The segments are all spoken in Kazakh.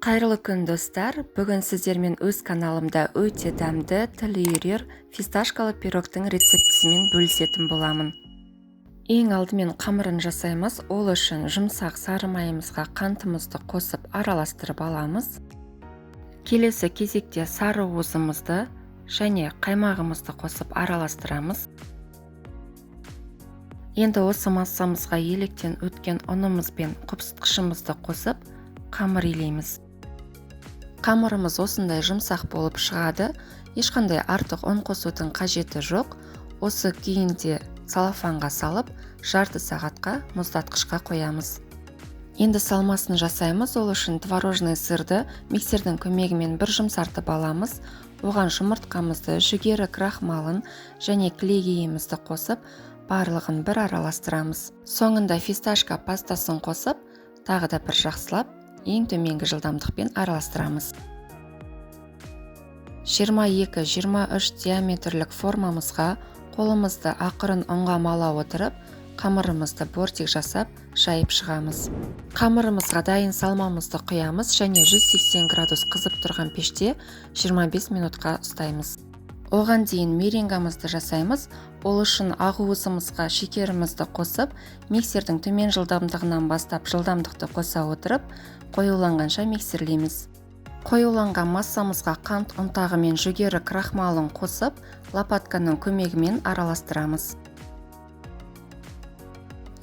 Қайырлы күн достар, бүгін сіздермен өз каналымда өте дәмді, тіл үйірер фисташкалы пирогтың рецептісімен бөлісетін боламын. Ең алдымен қамырын жасаймыз, ол үшін жұмсақ сары майымызға қантымызды қосып араластырып аламыз. Келесі кезекте сары уызымызды және қаймағымызды қосып араластырамыз. Енді осы массамызға електен өткен ұнымыз бен қопсытқышымызды қосып қамыр илейміз. Қамырымыз осындай жұмсақ болып шығады, ешқандай артық ұн қосудың қажеті жоқ. Осы күйінде салафанға салып, жарты сағатқа мұздатқышқа қоямыз. Енді салмасын жасаймыз, ол үшін творожный сырды миксердің көмегімен бір жұмсартып аламыз. Оған жұмыртқамызды, жүгері крахмалын және кілегейімізді қосып, барлығын бір араластырамыз. Соңында фисташка пастасын қосып, тағы да бір жақсылап, ең төменгі жылдамдықпен араластырамыз. 22-23 диаметрлік формамызға қолымызды ақырын ұнға мала отырып, қамырымызды бортик жасап, жайып шығамыз. Қамырымызға дайын салмамызды құямыз және 180 градус қызып тұрған пеште 25 минутқа ұстаймыз. Оған дейін меренгамызды жасаймыз. Ол үшін ағуызымызға шекерімізді қосып, миксердің төмен жылдамдығынан бастап жылдамдықты қоса отырып, қоюланғанша миксерлейміз. Қоюланған массамызға қант ұнтағы мен жүгері крахмалын қосып, лопатканың көмегімен араластырамыз.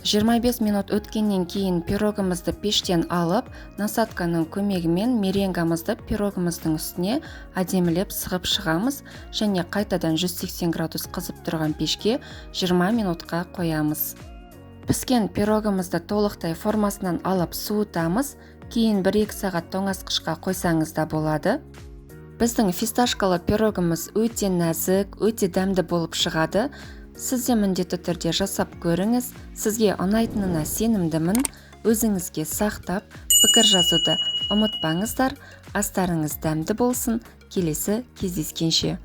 25 минут өткеннен кейін пирогымызды пештен алып, насадканың көмегімен меренгамызды пирогымыздың үстіне әдемілеп сығып шығамыз және қайтадан 180 градус қызып тұрған пешке 20 минутқа қоямыз. Піскен пирогымызды толықтай формасынан алып суытамыз, кейін 1-2 сағат тоңазытқышқа қойсаңыз да болады. Біздің фисташкалы пирогымыз өте нәзік, өте дәмді болып шығады. Сіз де міндетті түрде жасап көріңіз, сізге ұнайтынына сенімдімін. Өзіңізге сақтап, пікір жазуды ұмытпаңыздар. Астарыңыз дәмді болсын. Келесі кездескенше.